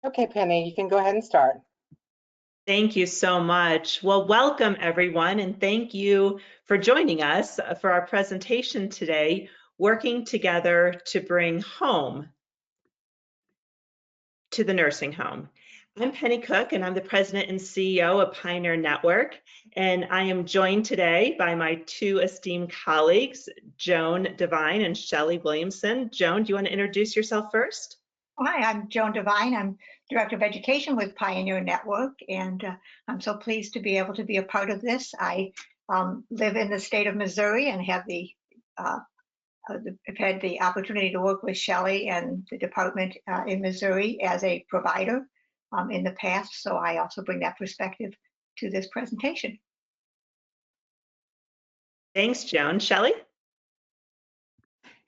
Okay, Penny, you can go ahead and start. Thank you so much. Well, welcome everyone, and thank you for joining us for our presentation today, Working Together to Bring Home to the Nursing Home. I'm Penny Cook, and I'm the President and CEO of Pioneer Network, and I am joined today by my two esteemed colleagues, Joan Devine and Shelley Williamson. Joan, do you want to introduce yourself first? Hi, I'm Joan Devine. I'm Director of Education with Pioneer Network, and I'm so pleased to be able to be a part of this. I live in the state of Missouri and have I've had the opportunity to work with Shelley and the department in Missouri as a provider in the past, so I also bring that perspective to this presentation. Thanks, Joan. Shelley?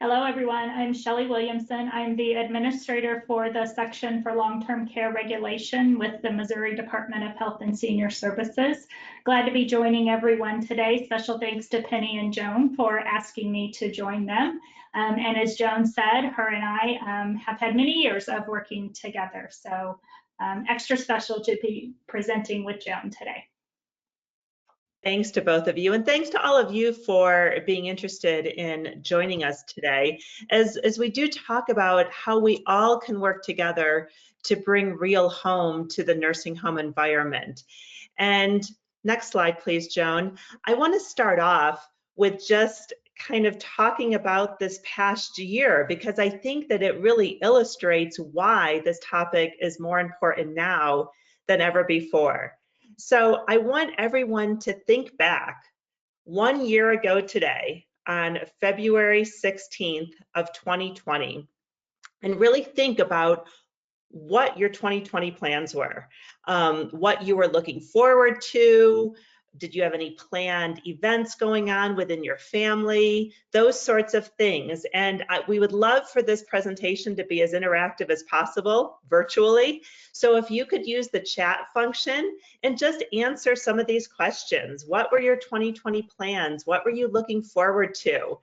Hello, everyone. I'm Shelley Williamson. I'm the administrator for the section for long-term care regulation with the Missouri Department of Health and Senior Services. Glad to be joining everyone today. Special thanks to Penny and Joan for asking me to join them. And as Joan said, her and I have had many years of working together. So extra special to be presenting with Joan today. Thanks to both of you, and thanks to all of you for being interested in joining us today as we do talk about how we all can work together to bring real home to the nursing home environment. And next slide, please, Joan. I want to start off with just kind of talking about this past year, because I think that it really illustrates why this topic is more important now than ever before. So I want everyone to think back 1 year ago today on February 16th of 2020 and really think about what your 2020 plans were, what you were looking forward to. Did you have any planned events going on within your family? Those sorts of things. And we would love for this presentation to be as interactive as possible virtually. So if you could use the chat function and just answer some of these questions. What were your 2020 plans? What were you looking forward to?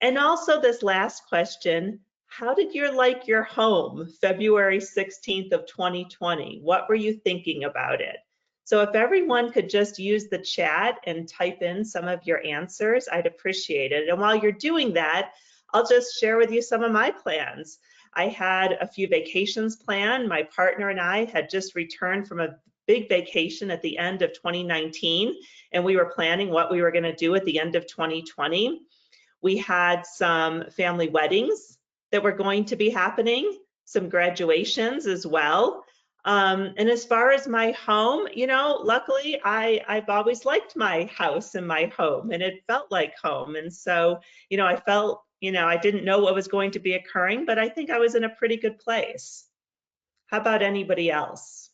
And also this last question, how did you like your home February 16th of 2020? What were you thinking about it? So if everyone could just use the chat and type in some of your answers, I'd appreciate it. And while you're doing that, I'll just share with you some of my plans. I had a few vacations planned. My partner and I had just returned from a big vacation at the end of 2019, and we were planning what we were going to do at the end of 2020. We had some family weddings that were going to be happening, some graduations as well. And as far as my home, you know, luckily I've always liked my house and my home, and it felt like home. And so, you know, I felt, you know, I didn't know what was going to be occurring, but I think I was in a pretty good place. How about anybody else?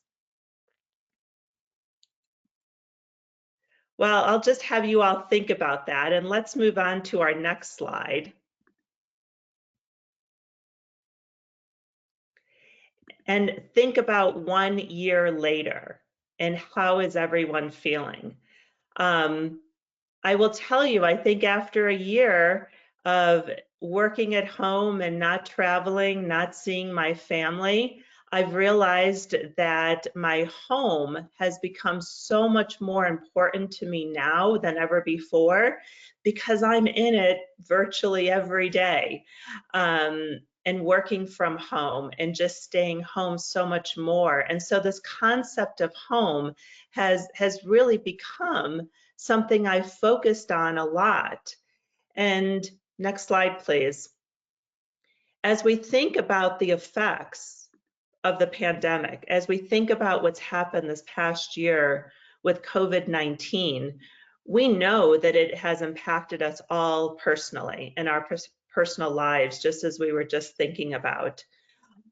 Well, I'll just have you all think about that, and let's move on to our next slide. And think about 1 year later and how is everyone feeling? I will tell you, I think after a year of working at home and not traveling, not seeing my family, I've realized that my home has become so much more important to me now than ever before because I'm in it virtually every day. And working from home and just staying home so much more. And so this concept of home has really become something I've focused on a lot. And next slide, please. As we think about the effects of the pandemic, as we think about what's happened this past year with COVID-19, we know that it has impacted us all personally in our personal lives, just as we were just thinking about.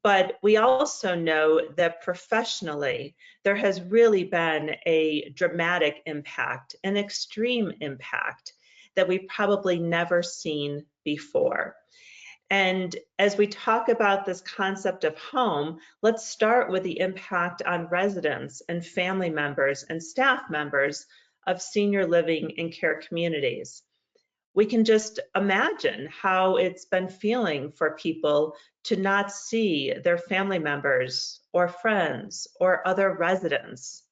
But we also know that professionally, there has really been a dramatic impact, an extreme impact that we've probably never seen before. And as we talk about this concept of home, let's start with the impact on residents and family members and staff members of senior living and care communities. We can just imagine how it's been feeling for people to not see their family members or friends or other residents.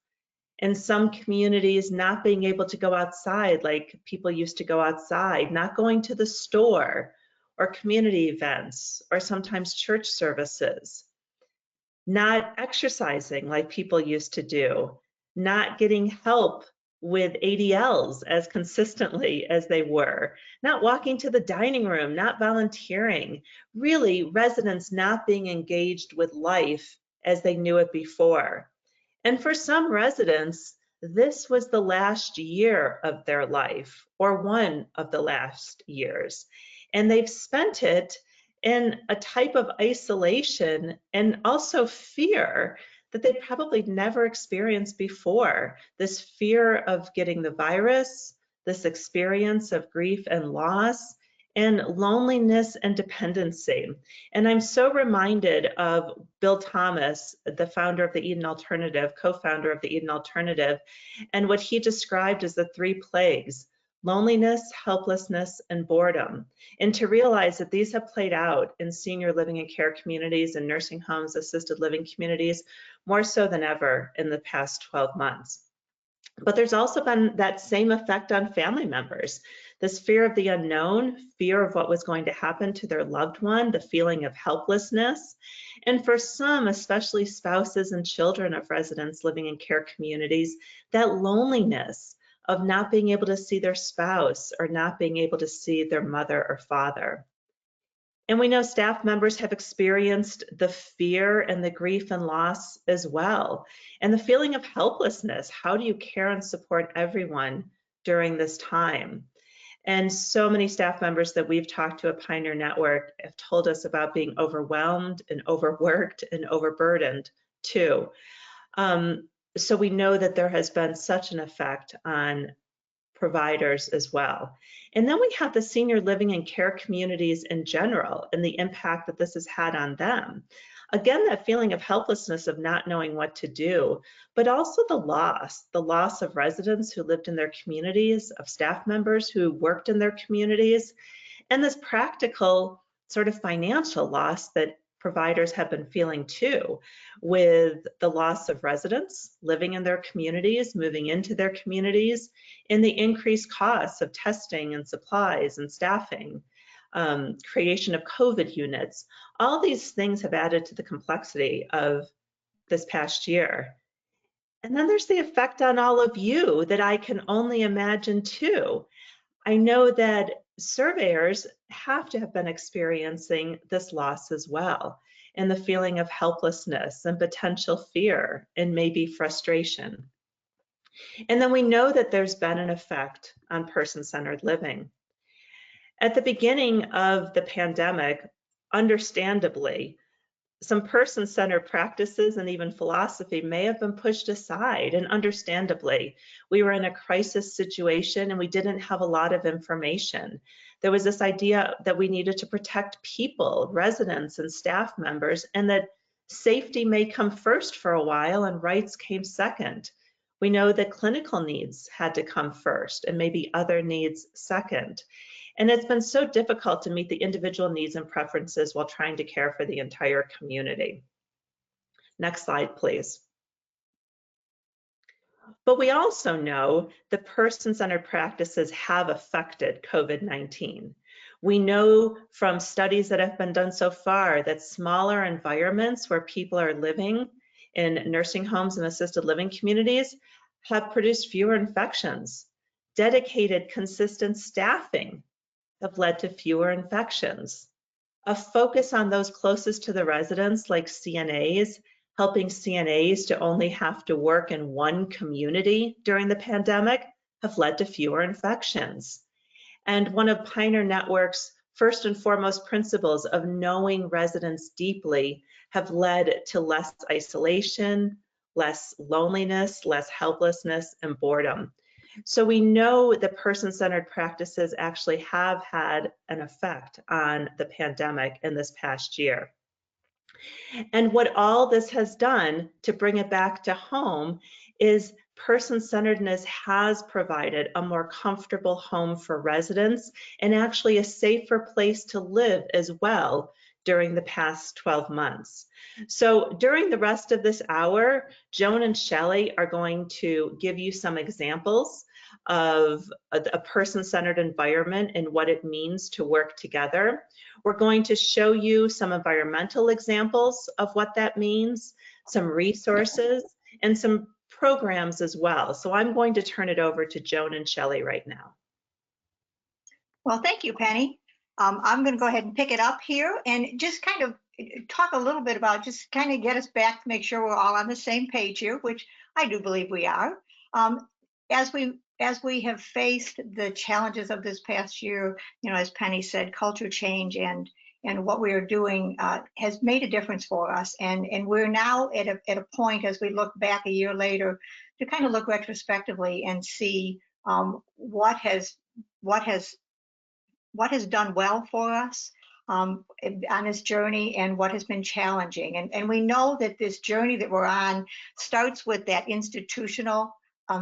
In some communities, not being able to go outside like people used to go outside, not going to the store or community events or sometimes church services, not exercising like people used to do, not getting help with ADLs as consistently as they were, not walking to the dining room, not volunteering, really residents not being engaged with life as they knew it before. And for some residents, this was the last year of their life or one of the last years. And they've spent it in a type of isolation and also fear that they probably never experienced before. This fear of getting the virus, this experience of grief and loss, and loneliness and dependency. And I'm so reminded of Bill Thomas, the founder of the Eden Alternative, co-founder of the Eden Alternative, and what he described as the 3 plagues: loneliness, helplessness, and boredom. And to realize that these have played out in senior living and care communities and nursing homes, assisted living communities, more so than ever in the past 12 months. But there's also been that same effect on family members. This fear of the unknown, fear of what was going to happen to their loved one, the feeling of helplessness. And for some, especially spouses and children of residents living in care communities, that loneliness of not being able to see their spouse or not being able to see their mother or father. And we know staff members have experienced the fear and the grief and loss as well, and the feeling of helplessness. How do you care and support everyone during this time? And so many staff members that we've talked to at Pioneer Network have told us about being overwhelmed and overworked and overburdened too. So we know that there has been such an effect on providers as well. And then we have the senior living and care communities in general and the impact that this has had on them. Again, that feeling of helplessness of not knowing what to do, but also the loss of residents who lived in their communities, of staff members who worked in their communities, and this practical sort of financial loss that providers have been feeling too, with the loss of residents living in their communities, moving into their communities, and the increased costs of testing and supplies and staffing, creation of COVID units. All these things have added to the complexity of this past year. And then there's the effect on all of you that I can only imagine too. I know that surveyors have to have been experiencing this loss as well, and the feeling of helplessness and potential fear and maybe frustration. And then we know that there's been an effect on person-centered living. At the beginning of the pandemic, understandably, some person-centered practices and even philosophy may have been pushed aside, and understandably. We were in a crisis situation and we didn't have a lot of information. There was this idea that we needed to protect people, residents and staff members, and that safety may come first for a while and rights came second. We know that clinical needs had to come first and maybe other needs second. And it's been so difficult to meet the individual needs and preferences while trying to care for the entire community. Next slide, please. But we also know that person-centered practices have affected COVID-19. We know from studies that have been done so far that smaller environments where people are living in nursing homes and assisted living communities have produced fewer infections. Dedicated, consistent staffing have led to fewer infections. A focus on those closest to the residents, like CNAs, helping CNAs to only have to work in one community during the pandemic, have led to fewer infections. And one of Pioneer Network's first and foremost principles of knowing residents deeply have led to less isolation, less loneliness, less helplessness, and boredom. So we know that person-centered practices actually have had an effect on the pandemic in this past year. And what all this has done to bring it back to home is person-centeredness has provided a more comfortable home for residents and actually a safer place to live as well during the past 12 months. So during the rest of this hour, Joan and Shelley are going to give you some examples of a person-centered environment and what it means to work together. We're going to show you some environmental examples of what that means, some resources, and some programs as well. So I'm going to turn it over to Joan and Shelley right now. Well, thank you, Penny. I'm going to go ahead and pick it up here and just kind of talk a little bit about, just kind of get us back to make sure we're all on the same page here, which I do believe we are. As we have faced the challenges of this past year, you know, as Penny said, culture change and what we are doing has made a difference for us. And we're now at a point, as we look back a year later, to kind of look retrospectively and see what has done well for us on this journey and what has been challenging. And we know that this journey that we're on starts with that institutional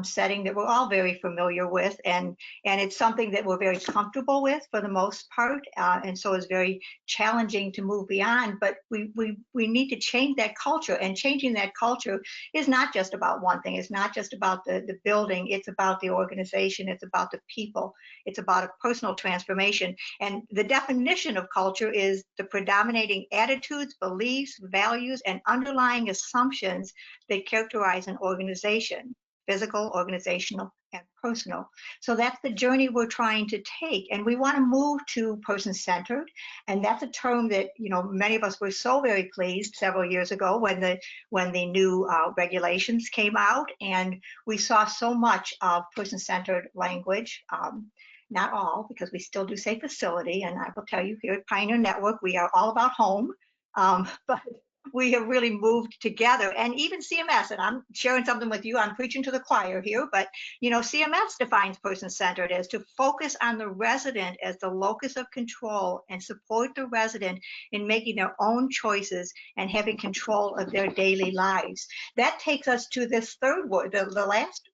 setting that we're all very familiar with, and it's something that we're very comfortable with for the most part, and so it's very challenging to move beyond. But we need to change that culture, and changing that culture is not just about one thing. It's not just about the building. It's about the organization. It's about the people. It's about a personal transformation. And the definition of culture is the predominating attitudes, beliefs, values, and underlying assumptions that characterize an organization. Physical, organizational, and personal. So that's the journey we're trying to take, and we want to move to person-centered, and that's a term that, you know, many of us were so very pleased several years ago when the new regulations came out, and we saw so much of person-centered language. Not all, because we still do say facility, and I will tell you here at Pioneer Network, we are all about home, but we have really moved together. And even CMS, and I'm sharing something with you, I'm preaching to the choir here, but you know, CMS defines person-centered as to focus on the resident as the locus of control and support the resident in making their own choices and having control of their daily lives. That takes us to this third word, the last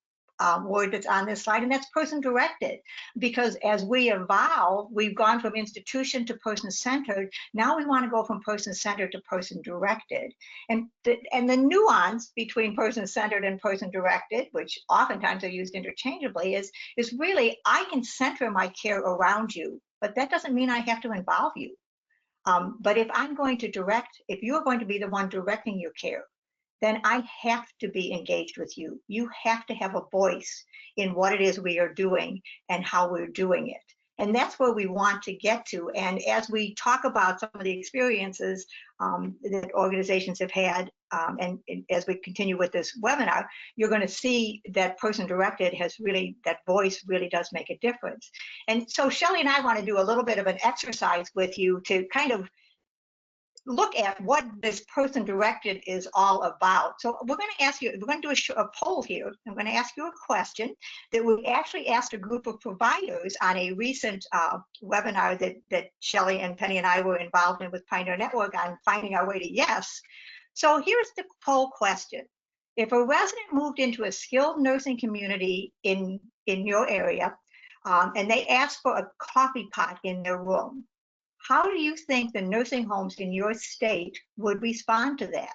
word that's on this slide, and that's person-directed. Because as we evolve, we've gone from institution to person-centered. Now we want to go from person-centered to person-directed. And the nuance between person-centered and person-directed, which oftentimes are used interchangeably, is really, I can center my care around you, but that doesn't mean I have to involve you. But if I'm going to direct, if you're going to be the one directing your care, then I have to be engaged with you. You have to have a voice in what it is we are doing and how we're doing it. And that's where we want to get to. And as we talk about some of the experiences that organizations have had, and as we continue with this webinar, you're going to see that person-directed has really, that voice really does make a difference. And so Shelley and I want to do a little bit of an exercise with you to kind of look at what this person-directed is all about. So we're going to ask you, we're going to do a poll here. I'm going to ask you a question that we actually asked a group of providers on a recent webinar that Shelley and Penny and I were involved in with Pioneer Network on finding our way to yes. So here's the poll question. If a resident moved into a skilled nursing community in your area, and they asked for a coffee pot in their room, how do you think the nursing homes in your state would respond to that?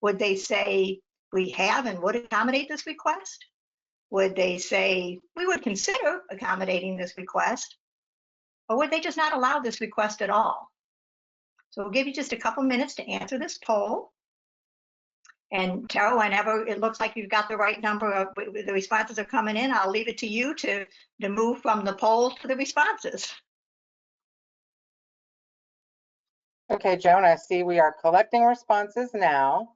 Would they say, we have and would accommodate this request? Would they say, we would consider accommodating this request? Or would they just not allow this request at all? So we'll give you just a couple minutes to answer this poll. And Tara, whenever it looks like you've got the right number of the responses are coming in, I'll leave it to you to move from the poll to the responses. Okay, Joan, I see we are collecting responses now.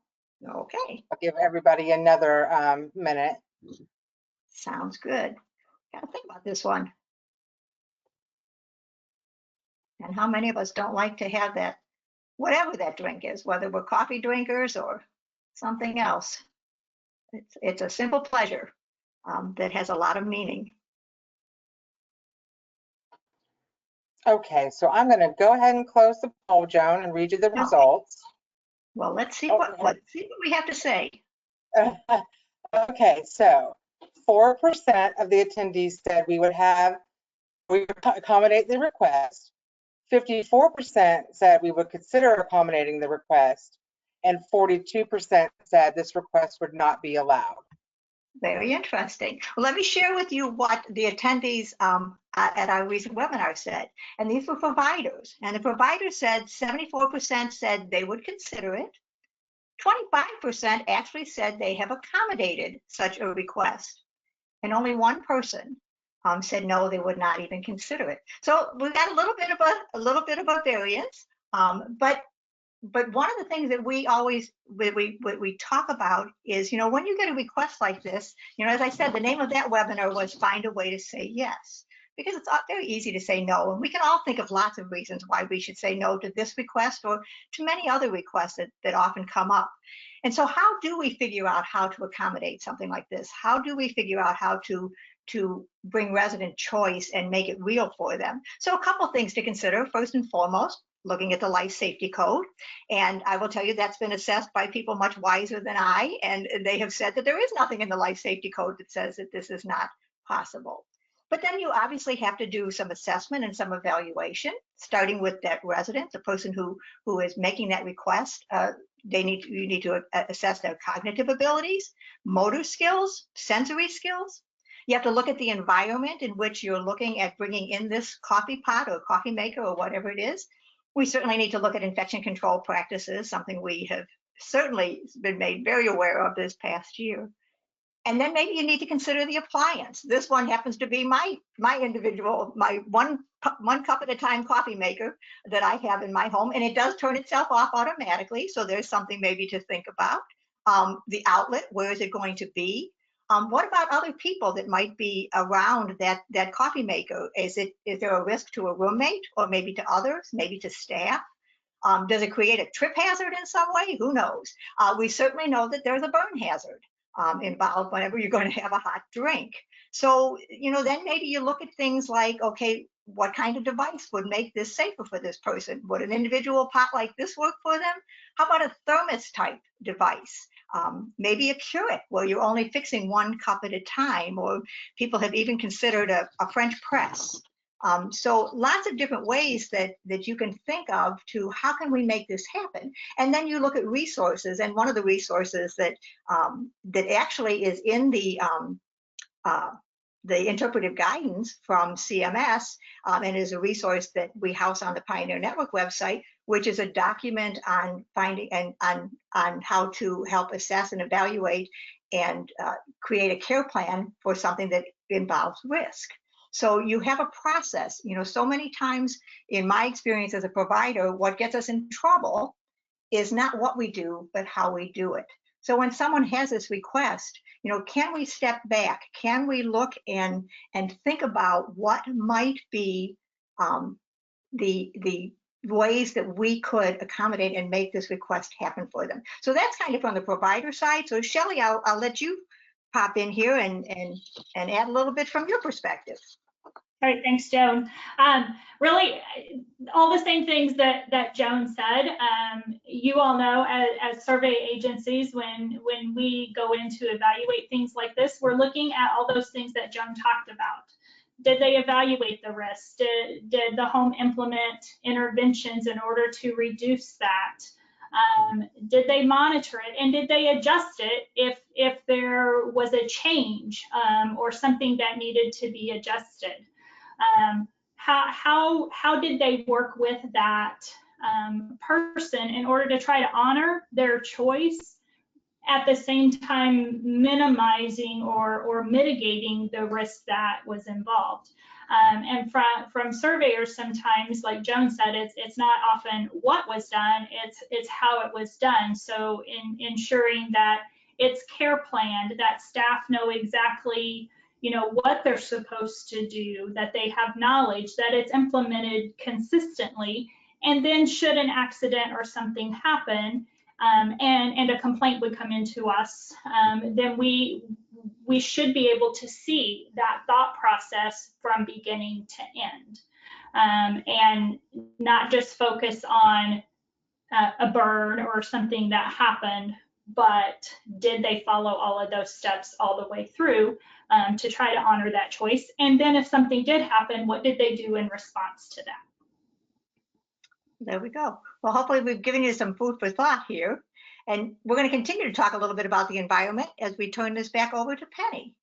Okay. I'll give everybody another minute. Sounds good. Gotta think about this one. And how many of us don't like to have that, whatever that drink is, whether we're coffee drinkers or something else. It's a simple pleasure that has a lot of meaning. Okay, so I'm going to go ahead and close the poll, Joan, and read you the results. Well, let's see what we have to say. Okay, so 4% of the attendees said we would accommodate the request. 54% said we would consider accommodating the request, and 42% said this request would not be allowed. Very interesting. Well, let me share with you what the attendees at our recent webinar said. And these were providers. And the providers said 74% said they would consider it. 25% actually said they have accommodated such a request. And only one person said no, they would not even consider it. So we've got a little bit of a variance. But one of the things that we always we talk about is, when you get a request like this, as I said, the name of that webinar was Find a Way to Say Yes, because it's very easy to say no. And we can all think of lots of reasons why we should say no to this request or to many other requests that often come up. And so how do we figure out how to accommodate something like this? How do we figure out how to bring resident choice and make it real for them? So a couple things to consider. First and foremost, looking at the life safety code. And I will tell you that's been assessed by people much wiser than I, and they have said that there is nothing in the life safety code that says that this is not possible. But then you obviously have to do some assessment and some evaluation, starting with that resident, the person who is making that request. You need to assess their cognitive abilities, motor skills, sensory skills. You have to look at the environment in which you're looking at bringing in this coffee pot or coffee maker or whatever it is. We certainly need to look at infection control practices, something we have certainly been made very aware of this past year. And then maybe you need to consider the appliance. This one happens to be my individual, my one cup at a time coffee maker that I have in my home, and it does turn itself off automatically. So there's something maybe to think about. The outlet, where is it going to be? What about other people that might be around that coffee maker? Is there a risk to a roommate or maybe to others, maybe to staff? Does it create a trip hazard in some way? Who knows? We certainly know that there's a burn hazard involved whenever you're going to have a hot drink. So, then maybe you look at things like, okay, what kind of device would make this safer for this person? Would an individual pot like this work for them? How about a thermos type device? Maybe a Keurig where you're only fixing one cup at a time, or people have even considered a French press. So lots of different ways that you can think of to how can we make this happen. And then you look at resources, and one of the resources that actually is in the interpretive guidance from CMS, and is a resource that we house on the Pioneer Network website, which is a document on finding and on how to help assess and evaluate and create a care plan for something that involves risk. So you have a process. So many times in my experience as a provider, what gets us in trouble is not what we do, but how we do it. So when someone has this request, can we step back? Can we look and think about what might be the ways that we could accommodate and make this request happen for them? So that's kind of from the provider side. So Shelley, I'll let you pop in here and add a little bit from your perspective. All right, thanks, Joan. Really, all the same things that Joan said. You all know, as survey agencies, when we go in to evaluate things like this, we're looking at all those things that Joan talked about. Did they evaluate the risks? Did the home implement interventions in order to reduce that? Did they monitor it, and did they adjust it if there was a change or something that needed to be adjusted? How did they work with that person in order to try to honor their choice, at the same time minimizing or mitigating the risk that was involved? And from surveyors, sometimes, like Joan said, it's not often what was done, it's how it was done. So in ensuring that it's care planned, that staff know exactly what they're supposed to do, that they have knowledge, that it's implemented consistently, and then should an accident or something happen, and a complaint would come into us, then we should be able to see that thought process from beginning to end, and not just focus on a burn or something that happened, but did they follow all of those steps all the way through to try to honor that choice? And then if something did happen, what did they do in response to that? There we go. Well, hopefully we've given you some food for thought here. And we're going to continue to talk a little bit about the environment as we turn this back over to Penny.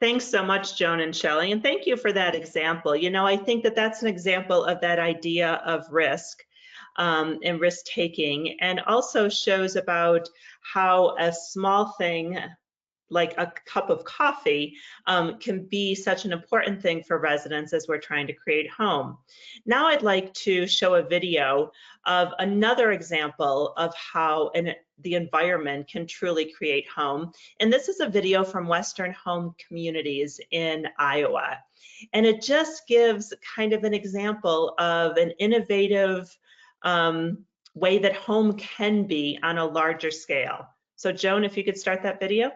Thanks so much, Joan and Shelley, and thank you for that example. You know, I think that that's an example of that idea of risk and risk taking, and also shows about how a small thing like a cup of coffee can be such an important thing for residents as we're trying to create home. Now I'd like to show a video of another example of how the environment can truly create home. And this is a video from Western Home Communities in Iowa. And it just gives kind of an example of an innovative way that home can be on a larger scale. So Joan, if you could start that video.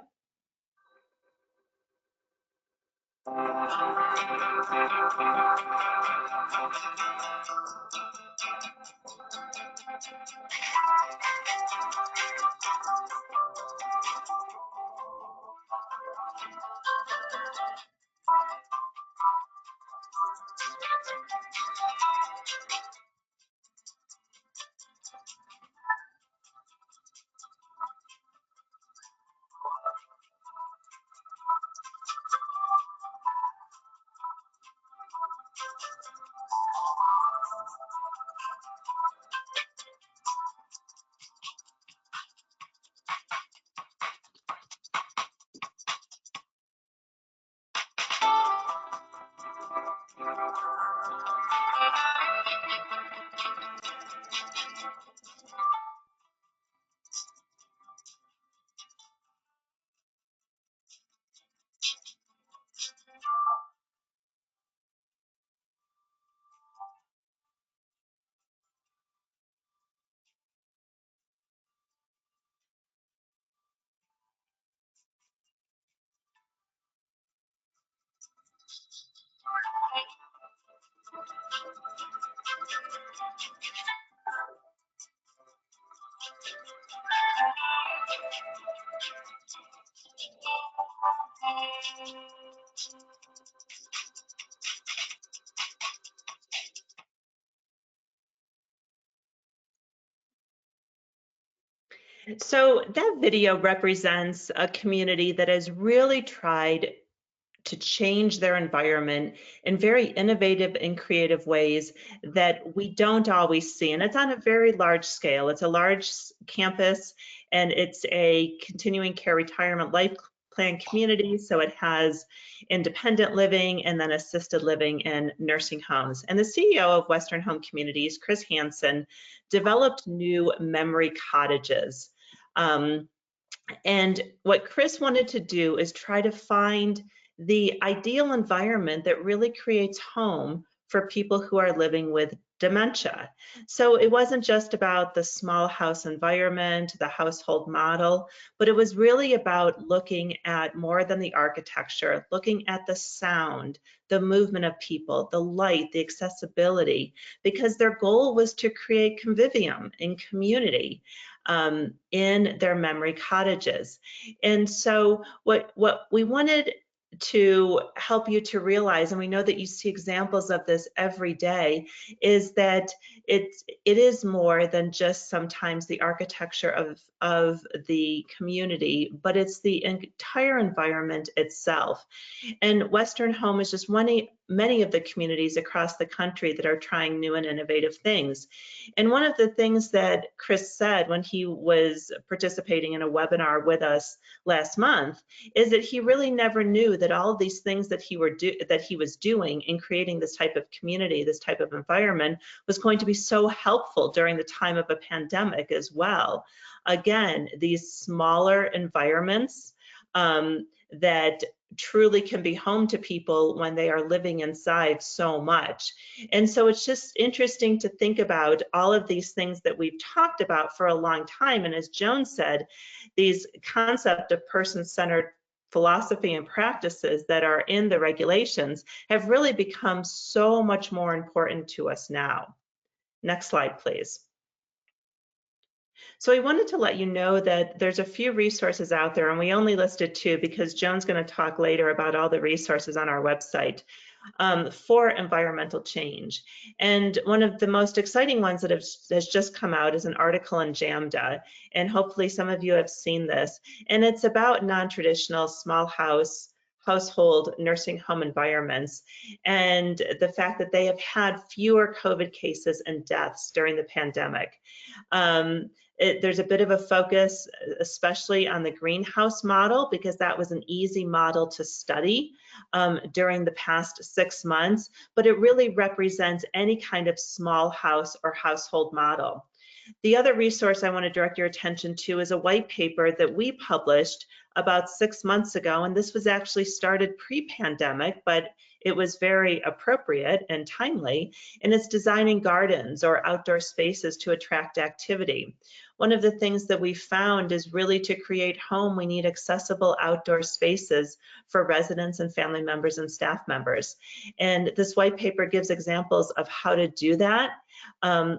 So that video represents a community that has really tried to change their environment in very innovative and creative ways that we don't always see. And it's on a very large scale. It's a large campus, and it's a continuing care retirement life plan community. So it has independent living and then assisted living and nursing homes. And the CEO of Western Home Communities, Chris Hansen, developed new memory cottages. And what Chris wanted to do is try to find the ideal environment that really creates home for people who are living with dementia. So it wasn't just about the small house environment, the household model, but it was really about looking at more than the architecture, looking at the sound, the movement of people, the light, the accessibility, because their goal was to create convivium and community in their memory cottages. And so what we wanted to help you to realize, and we know that you see examples of this every day, is that it is more than just sometimes the architecture of the community, but it's the entire environment itself. And Western Home is just many of the communities across the country that are trying new and innovative things. And one of the things that Chris said when he was participating in a webinar with us last month is that he really never knew that all of these things that he was doing in creating this type of community, this type of environment, was going to be so helpful during the time of a pandemic as well. Again, these smaller environments that truly can be home to people when they are living inside so much. And so it's just interesting to think about all of these things that we've talked about for a long time. And as Joan said, these concept of person-centered philosophy and practices that are in the regulations have really become so much more important to us now. Next slide, please. So I wanted to let you know that there's a few resources out there, and we only listed two because Joan's going to talk later about all the resources on our website. for environmental change. And one of the most exciting ones that has just come out is an article in JAMDA, and hopefully some of you have seen this. And it's about non-traditional small household nursing home environments and the fact that they have had fewer COVID cases and deaths during the pandemic. There's a bit of a focus, especially on the greenhouse model, because that was an easy model to study during the past 6 months, but it really represents any kind of small house or household model. The other resource I want to direct your attention to is a white paper that we published about 6 months ago, and this was actually started pre-pandemic, but it was very appropriate and timely, and it's designing gardens or outdoor spaces to attract activity. One of the things that we found is really to create home, we need accessible outdoor spaces for residents and family members and staff members. And this white paper gives examples of how to do that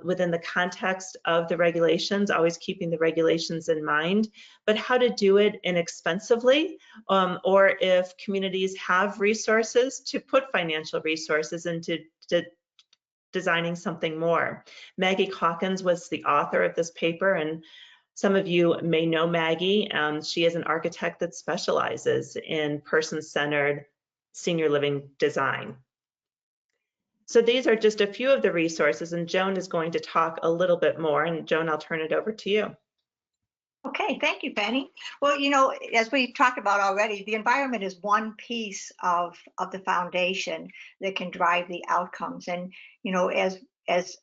within the context of the regulations, always keeping the regulations in mind, but how to do it inexpensively, or if communities have resources, to put financial resources into designing something more. Maggie Calkins was the author of this paper, and some of you may know Maggie. She is an architect that specializes in person-centered senior living design. So these are just a few of the resources, and Joan is going to talk a little bit more. And Joan, I'll turn it over to you. Okay, thank you, Penny. Well, you know, as we've talked about already, the environment is one piece of the foundation that can drive the outcomes. And, you know, as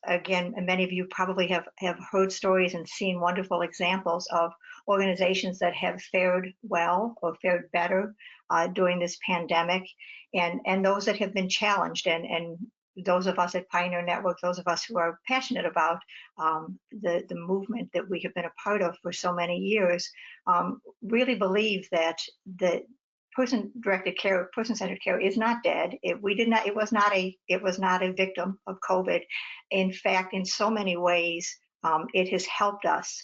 again, many of you probably have heard stories and seen wonderful examples of organizations that have fared well or fared better during this pandemic, and those that have been challenged, and those of us at Pioneer Network, those of us who are passionate about the movement that we have been a part of for so many years, really believe that the person-directed care, person-centered care is not dead. It was not a victim of COVID. In fact, in so many ways, it has helped us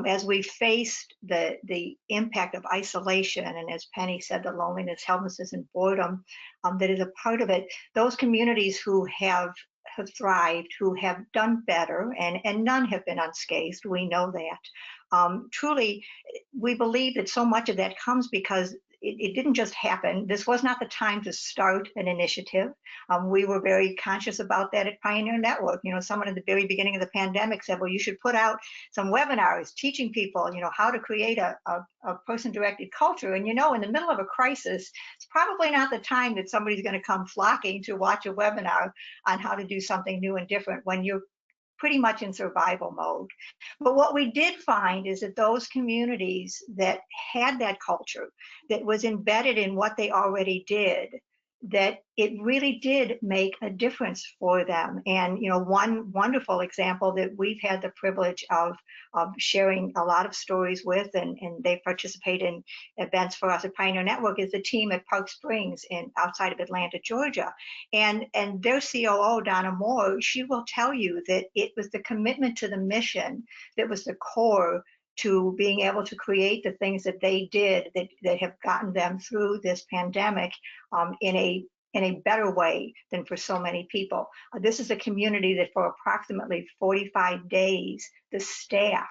as we faced the impact of isolation, and as Penny said, the loneliness, helplessness, and boredom that is a part of it. Those communities who have thrived, who have done better, and none have been unscathed. We know that. Truly, we believe that so much of that comes because it didn't just happen. This was not the time to start an initiative. We were very conscious about that at Pioneer Network. You know, someone at the very beginning of the pandemic said, well, you should put out some webinars teaching people, you know, how to create a person-directed culture. And, you know, in the middle of a crisis, it's probably not the time that somebody's going to come flocking to watch a webinar on how to do something new and different when you're pretty much in survival mode. But what we did find is that those communities that had that culture, that was embedded in what they already did, that it really did make a difference for them. And, you know, one wonderful example that we've had the privilege of sharing a lot of stories with, and they participate in events for us at Pioneer Network, is the team at Park Springs outside of Atlanta, Georgia. And their COO, Donna Moore, she will tell you that it was the commitment to the mission that was the core to being able to create the things that they did that have gotten them through this pandemic in a better way than for so many people. This is a community that for approximately 45 days, the staff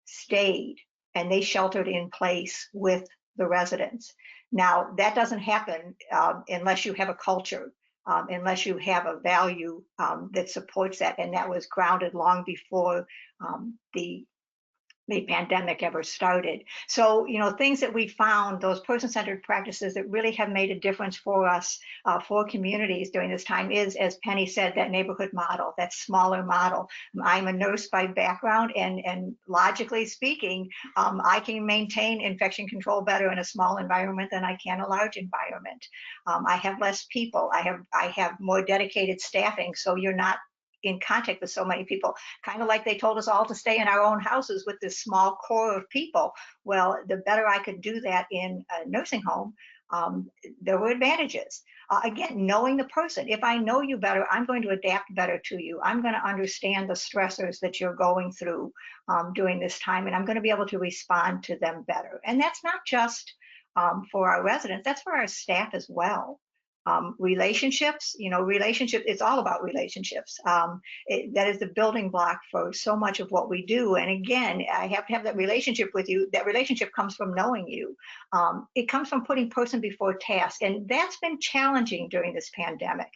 stayed and they sheltered in place with the residents. Now, that doesn't happen unless you have a culture, unless you have a value that supports that, and that was grounded long before the pandemic ever started. So, you know, things that we found, those person-centered practices that really have made a difference for us, for communities during this time is, as Penny said, that neighborhood model, that smaller model. I'm a nurse by background, and logically speaking, I can maintain infection control better in a small environment than I can a large environment. I have less people. I have more dedicated staffing, so you're not in contact with so many people, kind of like they told us all to stay in our own houses with this small core of people. Well, the better I could do that in a nursing home, there were advantages. Again, knowing the person. If I know you better, I'm going to adapt better to you. I'm going to understand the stressors that you're going through during this time, and I'm going to be able to respond to them better. And that's not just for our residents, that's for our staff as well. Relationships, relationship, it's all about relationships. That is the building block for so much of what we do. And again, I have to have that relationship with you. That relationship comes from knowing you. It comes from putting person before task. And that's been challenging during this pandemic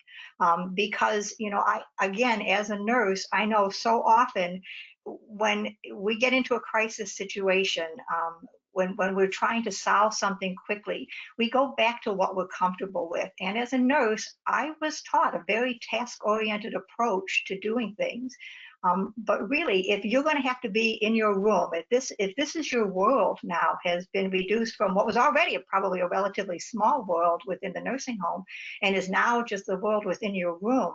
because, again, as a nurse, I know so often when we get into a crisis situation, when we're trying to solve something quickly, we go back to what we're comfortable with. And as a nurse, I was taught a very task-oriented approach to doing things. But really, if you're going to have to be in your room, if this is your world now, has been reduced from what was already probably a relatively small world within the nursing home, and is now just the world within your room,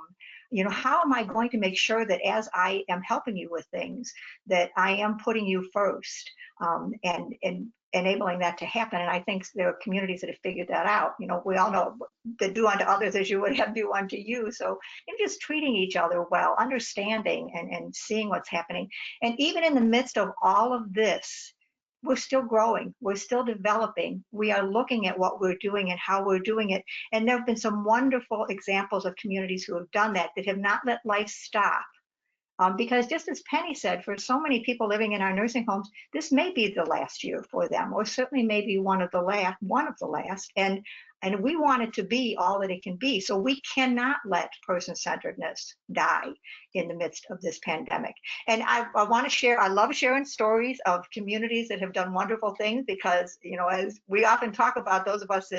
how am I going to make sure that as I am helping you with things, that I am putting you first, and enabling that to happen? And I think there are communities that have figured that out. We all know that do unto others as you would have do unto you. So just treating each other well, understanding and seeing what's happening. And even in the midst of all of this, we're still growing, we're still developing. We are looking at what we're doing and how we're doing it. And there have been some wonderful examples of communities who have done that have not let life stop. Because just as Penny said, for so many people living in our nursing homes, this may be the last year for them, or certainly maybe one of the last. And we want it to be all that it can be. So we cannot let person-centeredness die in the midst of this pandemic. And I want to share, I love sharing stories of communities that have done wonderful things, because, as we often talk about, those of us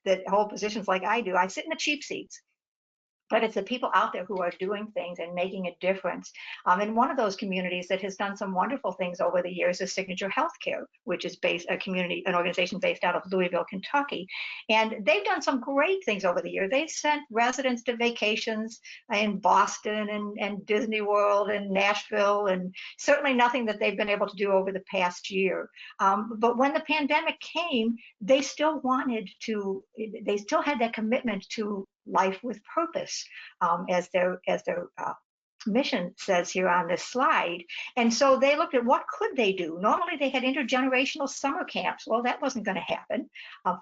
that hold positions like I do, I sit in the cheap seats. But it's the people out there who are doing things and making a difference. And one of those communities that has done some wonderful things over the years is Signature Healthcare, which is an organization based out of Louisville, Kentucky. And they've done some great things over the years. They've sent residents to vacations in Boston and Disney World and Nashville, and certainly nothing that they've been able to do over the past year. But when the pandemic came, they still had that commitment to life with purpose, as their mission says here on this slide. And so they looked at what could they do. Normally they had intergenerational summer camps. Well, that wasn't going to happen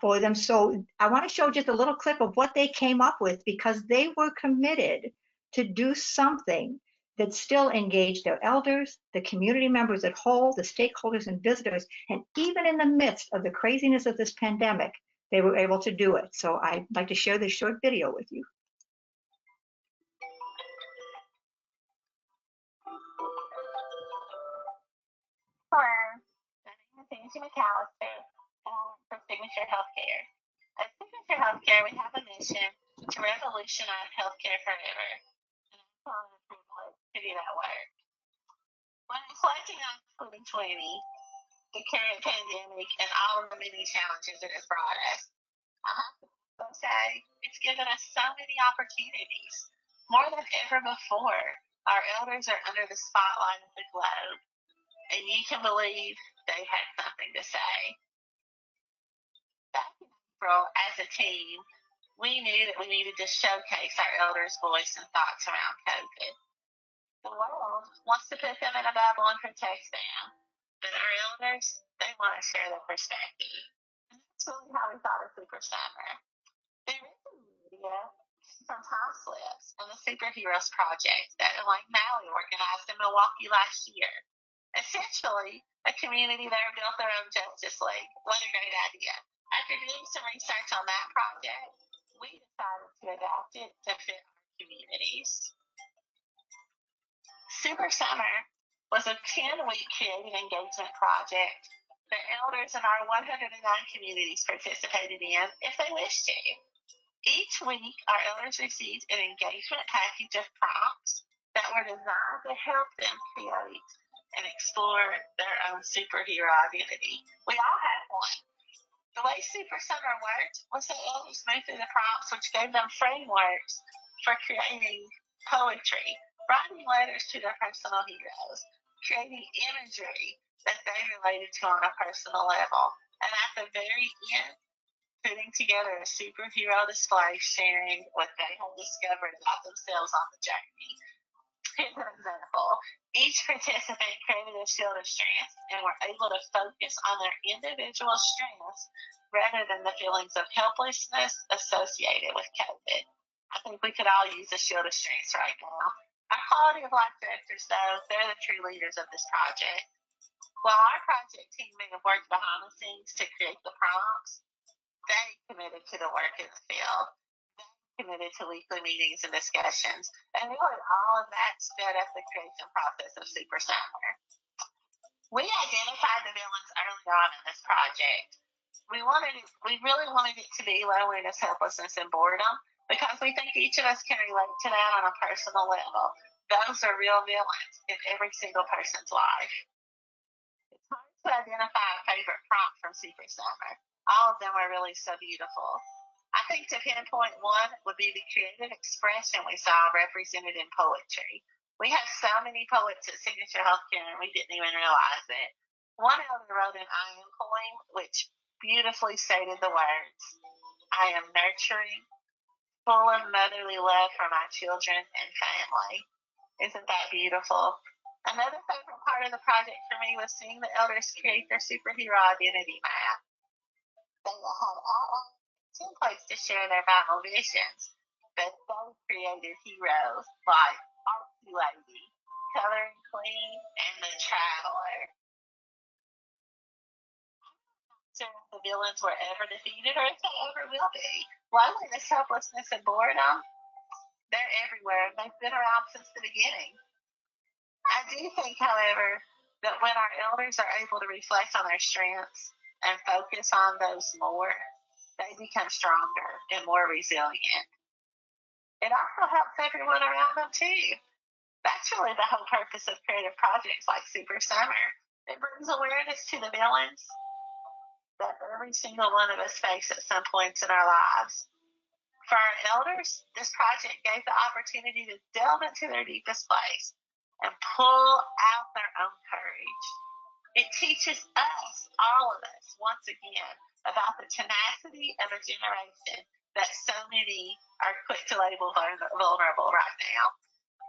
for them. So I want to show just a little clip of what they came up with, because they were committed to do something that still engaged their elders, the community members at whole, the stakeholders and visitors. And even in the midst of the craziness of this pandemic, they were able to do it. So I'd like to share this short video with you. Hello, my name is Angie McAllister, and I work for Signature Healthcare. At Signature Healthcare, we have a mission to revolutionize healthcare forever, and I'm proud and privileged to do that work. When reflecting on 2020, the current pandemic, and all of the many challenges it has brought us, I have to say it's given us so many opportunities. More than ever before, our elders are under the spotlight of the globe, and you can believe they had something to say. Back in April, as a team, we knew that we needed to showcase our elders' voice and thoughts around COVID. The world wants to put them in a bubble and protect them, but our elders, they want to share their perspective. And that's really how we thought of Super Summer. There is a media from Time Slips and the Superheroes Project that Elaine Malley organized in Milwaukee last year. Essentially, a community there built their own Justice League. What a great idea. After doing some research on that project, we decided to adapt it to fit our communities. Super Summer was a 10-week creative engagement project that elders in our 109 communities participated in if they wished to. Each week, our elders received an engagement package of prompts that were designed to help them create and explore their own superhero identity. We all had one. The way Super Summer worked was that elders moved through the prompts, which gave them frameworks for creating poetry, writing letters to their personal heroes, creating imagery that they related to on a personal level, and at the very end, putting together a superhero display sharing what they had discovered about themselves on the journey. Here's an example. Each participant created a shield of strengths and were able to focus on their individual strengths rather than the feelings of helplessness associated with COVID. I think we could all use a shield of strength right now. Our quality of life directors, though, they're the true leaders of this project. While our project team may have worked behind the scenes to create the prompts, they committed to the work in the field. They committed to weekly meetings and discussions, and really all of that sped up the creation process of Super Summer. We identified the villains early on in this project. We really wanted it to be loneliness, helplessness, and boredom because we think each of us can relate to that on a personal level. Those are real villains in every single person's life. It's hard to identify a favorite prompt from Super Summer. All of them are really so beautiful. I think to pinpoint one would be the creative expression we saw represented in poetry. We have so many poets at Signature Healthcare and we didn't even realize it. One elder wrote an I am poem which beautifully stated the words, I am nurturing, full of motherly love for my children and family. Isn't that beautiful? Another favorite part of the project for me was seeing the elders create their superhero identity map. They had outlined templates to share their vital visions, but they created heroes like Artsy Lady, Coloring Queen, and the Traveler. Sure if the villains were ever defeated or if they ever will be. Loneliness, helplessness, and boredom, they're everywhere. They've been around since the beginning. I do think, however, that when our elders are able to reflect on their strengths and focus on those more, they become stronger and more resilient. It also helps everyone around them too. That's really the whole purpose of creative projects like Super Summer. It brings awareness to the villains that every single one of us face at some points in our lives. For our elders, this project gave the opportunity to delve into their deepest place and pull out their own courage. It teaches us, all of us, once again, about the tenacity of a generation that so many are quick to label vulnerable right now.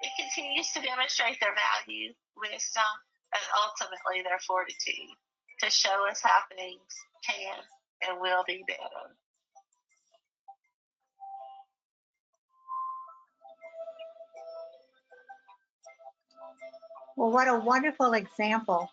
It continues to demonstrate their value, wisdom, and ultimately their fortitude to show us how things can and will be better. Well, what a wonderful example.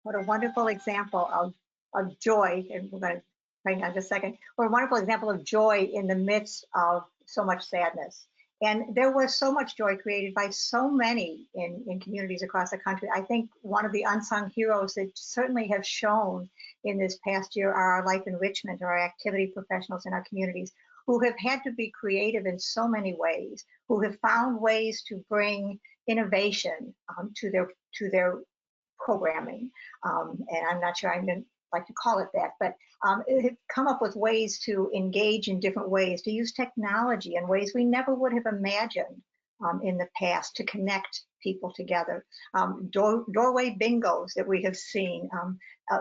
What a wonderful example of joy. And we're going to hang on just a second. What a wonderful example of joy in the midst of so much sadness. And there was so much joy created by so many in communities across the country. I think one of the unsung heroes that certainly have shown in this past year are our life enrichment or our activity professionals in our communities who have had to be creative in so many ways, who have found ways to bring innovation to their programming. And I'm not sure I didn't like to call it that, but have come up with ways to engage in different ways, to use technology in ways we never would have imagined in the past to connect people together. Doorway bingos that we have seen,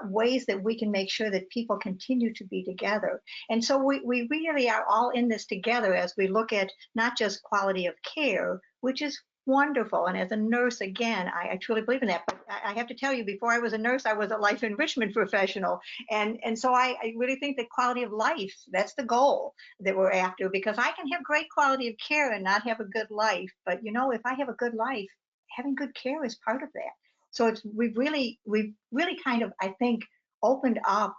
ways that we can make sure that people continue to be together. And so we really are all in this together as we look at not just quality of care, which is wonderful. And as a nurse, again, I truly believe in that. But I have to tell you, before I was a nurse, I was a life enrichment professional. And so I really think that quality of life, that's the goal that we're after, because I can have great quality of care and not have a good life. But, you know, if I have a good life, having good care is part of that. So we've really kind of, I think, opened up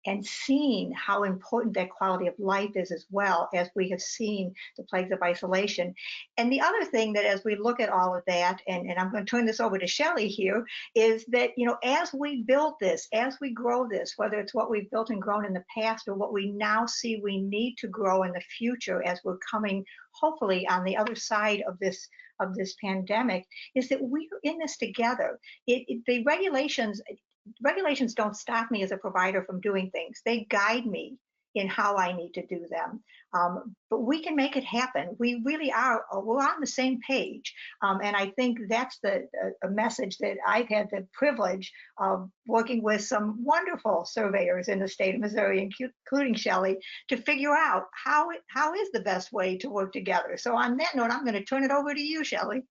and seen how important that quality of life is, as well as we have seen the plagues of isolation. And the other thing that as we look at all of that, and I'm going to turn this over to Shelley here, is that, you know, as we build this, as we grow this, whether it's what we've built and grown in the past or what we now see we need to grow in the future as we're coming, hopefully, on the other side of this pandemic, is that we're in this together. The regulations don't stop me as a provider from doing things. They guide me in how I need to do them. But we can make it happen. We really are, we're on the same page. And I think that's a message that I've had the privilege of working with some wonderful surveyors in the state of Missouri, including Shelley, to figure out how is the best way to work together. So on that note, I'm going to turn it over to you, Shelley.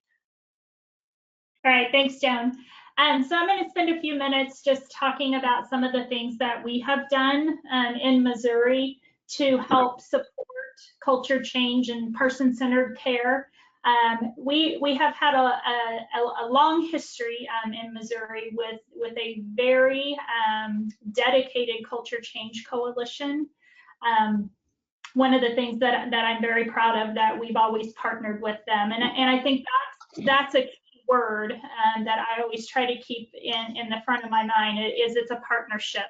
All right, thanks, Joan. So I'm going to spend a few minutes just talking about some of the things that we have done in Missouri to help support culture change and person-centered care. We have had a long history in Missouri with a very dedicated culture change coalition. One of the things that I'm very proud of, that we've always partnered with them, and I think that's a key word that I always try to keep in the front of my mind, is it's a partnership.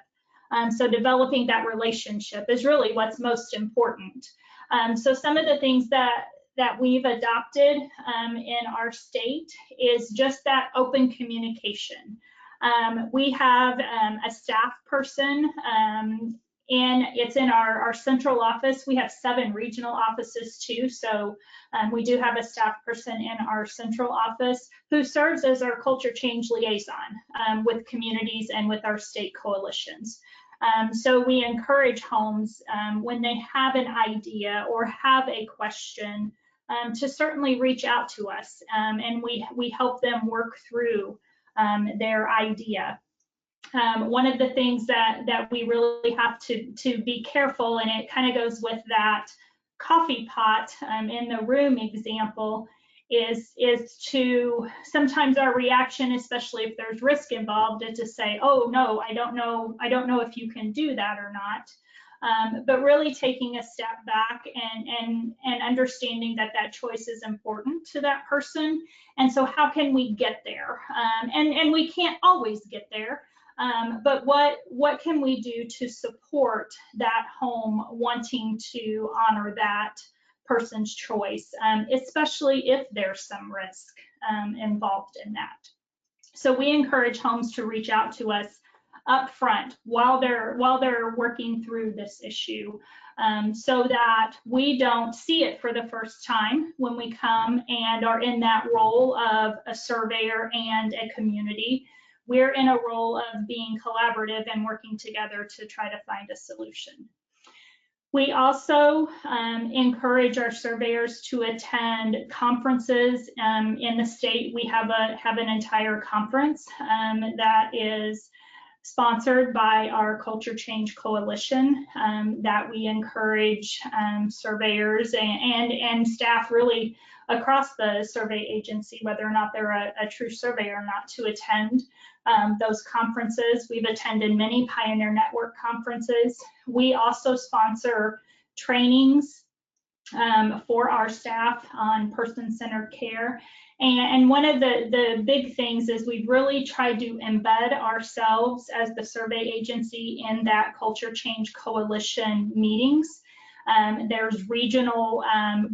So developing that relationship is really what's most important. So some of the things that we've adopted in our state is just that open communication. We have a staff person, and it's in our central office. We have 7 regional offices too. So we do have a staff person in our central office who serves as our culture change liaison with communities and with our state coalitions. So we encourage homes when they have an idea or have a question to certainly reach out to us, and we help them work through their idea. One of the things that we really have to be careful, and it kind of goes with that coffee pot in the room example, is to sometimes our reaction, especially if there's risk involved, is to say, oh no, I don't know if you can do that or not. But really taking a step back and understanding that choice is important to that person. And so how can we get there? And we can't always get there. But what can we do to support that home wanting to honor that person's choice, especially if there's some risk involved in that? So we encourage homes to reach out to us up front while they're working through this issue, so that we don't see it for the first time when we come and are in that role of a surveyor and a community. We're in a role of being collaborative and working together to try to find a solution. We also encourage our surveyors to attend conferences in the state. We have an entire conference that is sponsored by our Culture Change Coalition that we encourage surveyors and staff really across the survey agency, whether or not they're a true surveyor or not, to attend those conferences. We've attended many Pioneer Network conferences. We also sponsor trainings for our staff on person-centered care. And one of the big things is we've really tried to embed ourselves as the survey agency in that Culture Change Coalition meetings. There's regional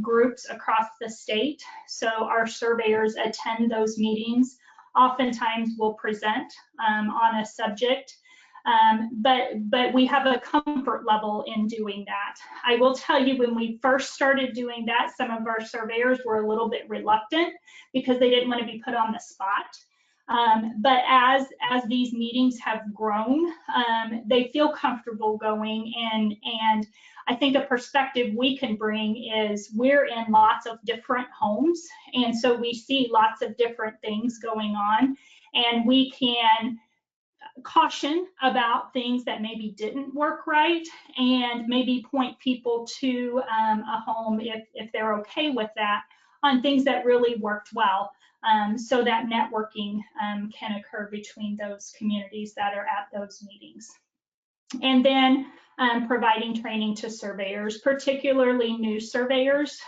groups across the state, so our surveyors attend those meetings. Oftentimes we'll present on a subject, but we have a comfort level in doing that. I will tell you, when we first started doing that, some of our surveyors were a little bit reluctant because they didn't want to be put on the spot. But as these meetings have grown, they feel comfortable going, and I think a perspective we can bring is we're in lots of different homes, and so we see lots of different things going on, and we can caution about things that maybe didn't work right, and maybe point people to a home, if they're okay with that, on things that really worked well, so that networking can occur between those communities that are at those meetings. And then providing training to surveyors, particularly new surveyors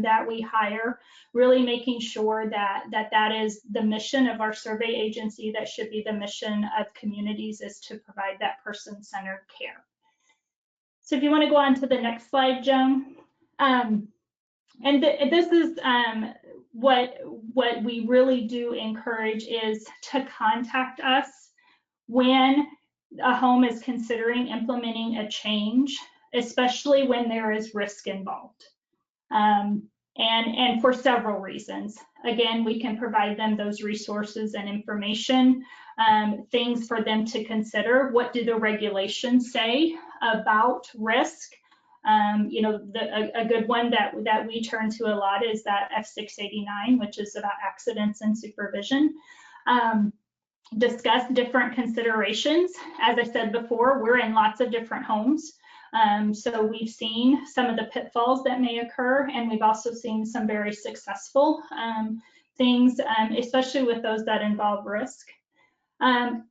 that we hire, really making sure that is the mission of our survey agency. That should be the mission of communities, is to provide that person-centered care. So if you want to go on to the next slide, Joan. This is what we really do encourage, is to contact us when a home is considering implementing a change, especially when there is risk involved. And for several reasons. Again, we can provide them those resources and information, things for them to consider. What do the regulations say about risk? You know, a good one that we turn to a lot is that F689, which is about accidents and supervision. discuss different considerations. As I said before, we're in lots of different homes. So we've seen some of the pitfalls that may occur, and we've also seen some very successful things, especially with those that involve risk.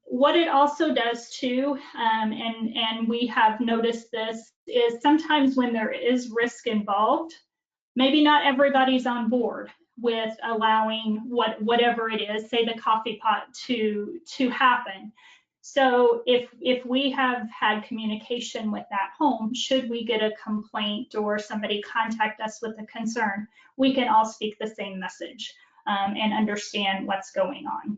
What it also does too, and we have noticed this, is sometimes when there is risk involved, maybe not everybody's on board with allowing whatever it is, say the coffee pot, to happen. So if we have had communication with that home, should we get a complaint or somebody contact us with a concern, we can all speak the same message and understand what's going on.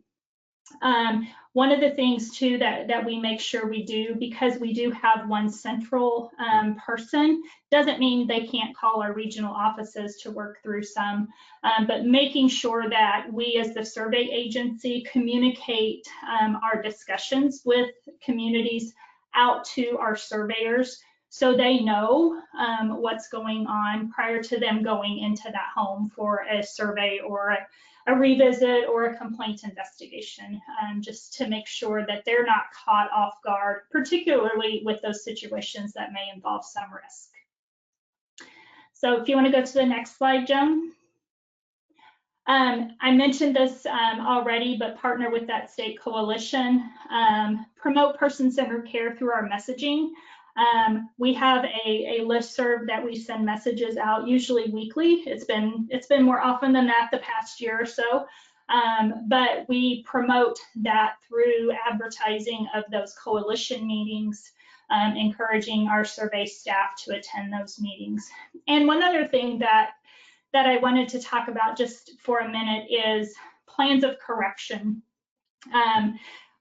One of the things too that we make sure we do, because we do have one central person, doesn't mean they can't call our regional offices to work through some, but making sure that we as the survey agency communicate our discussions with communities out to our surveyors, so they know what's going on prior to them going into that home for a survey or a revisit or a complaint investigation, just to make sure that they're not caught off guard, particularly with those situations that may involve some risk. So if you want to go to the next slide, Joan. I mentioned this already, but partner with that state coalition. Promote person-centered care through our messaging. We have a listserv that we send messages out, usually weekly. It's been more often than that the past year or so, but we promote that through advertising of those coalition meetings, encouraging our survey staff to attend those meetings. And one other thing that I wanted to talk about just for a minute is plans of correction.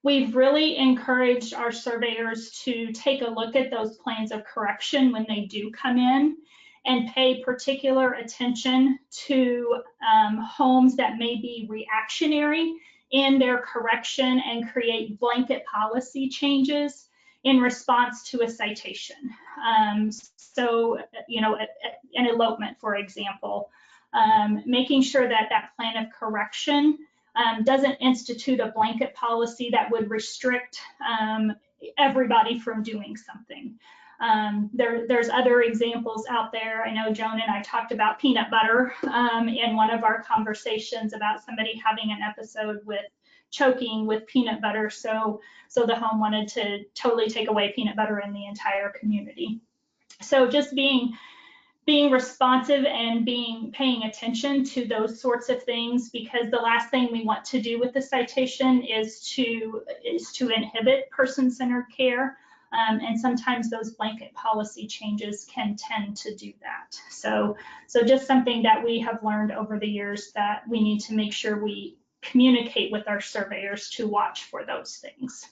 We've really encouraged our surveyors to take a look at those plans of correction when they do come in, and pay particular attention to homes that may be reactionary in their correction and create blanket policy changes in response to a citation. So, you know, an elopement, for example, making sure that that plan of correction doesn't institute a blanket policy that would restrict everybody from doing something. There's other examples out there. I know Joan and I talked about peanut butter in one of our conversations about somebody having an episode with choking with peanut butter. So the home wanted to totally take away peanut butter in the entire community. So just being responsive and paying attention to those sorts of things, because the last thing we want to do with the citation is to inhibit person-centered care. And sometimes those blanket policy changes can tend to do that. So just something that we have learned over the years, that we need to make sure we communicate with our surveyors to watch for those things.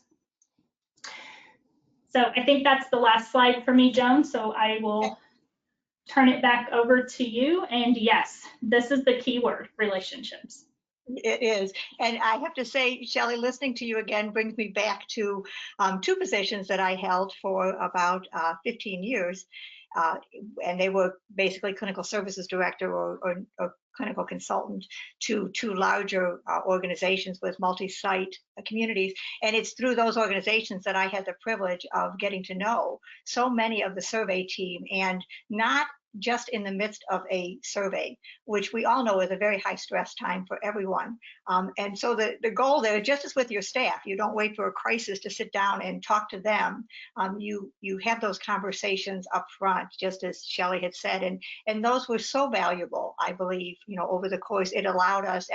So I think that's the last slide for me, Joan. So I will turn it back over to you. And yes, this is the key word: relationships. It is. And I have to say, Shelley, listening to you again brings me back to two positions that I held for about 15 years. And they were basically clinical services director or clinical consultant to two larger organizations with multi-site communities. And it's through those organizations that I had the privilege of getting to know so many of the survey team, and not just in the midst of a survey, which we all know is a very high stress time for everyone. And so the goal there, just as with your staff, you don't wait for a crisis to sit down and talk to them. You have those conversations up front, just as Shelley had said, and those were so valuable, I believe, you know, over the course. It allowed us,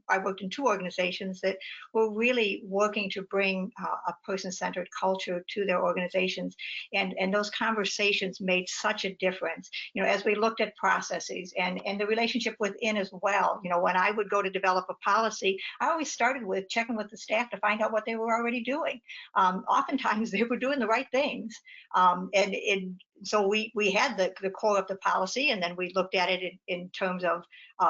I worked in two organizations that were really working to bring a person-centered culture to their organizations, and those conversations made such a difference. You know, as we looked at processes and the relationship within as well. You know, when I would go to develop a policy, I always started with checking with the staff to find out what they were already doing. Oftentimes they were doing the right things. So we had the core of the policy, and then we looked at it in terms of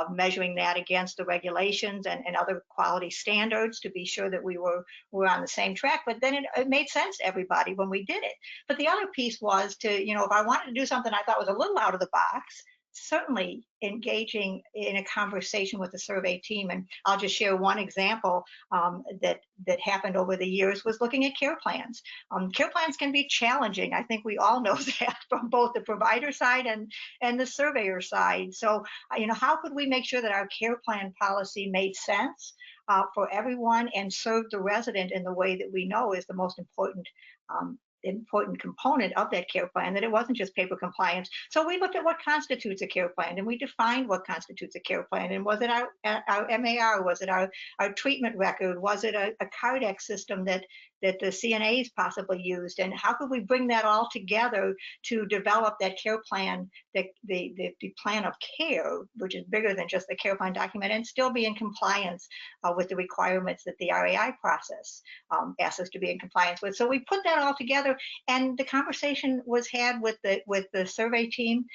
measuring that against the regulations and other quality standards to be sure that we were on the same track. But then it made sense to everybody when we did it. But the other piece was to, you know, if I wanted to do something I thought was a little out of the box, certainly engaging in a conversation with the survey team. And I'll just share one example that happened over the years was looking at care plans. Care plans can be challenging. I think we all know that from both the provider side and the surveyor side. So, how could we make sure that our care plan policy made sense for everyone and served the resident in the way that we know is the most important component of that care plan, that it wasn't just paper compliance. So we looked at what constitutes a care plan, and we defined what constitutes a care plan. And was it our MAR? Was it our treatment record? Was it a Cardex system that the CNAs possibly used? And how could we bring that all together to develop that care plan, the plan of care, which is bigger than just the care plan document, and still be in compliance with the requirements that the RAI process asks us to be in compliance with. So we put that all together, and the conversation was had with the survey team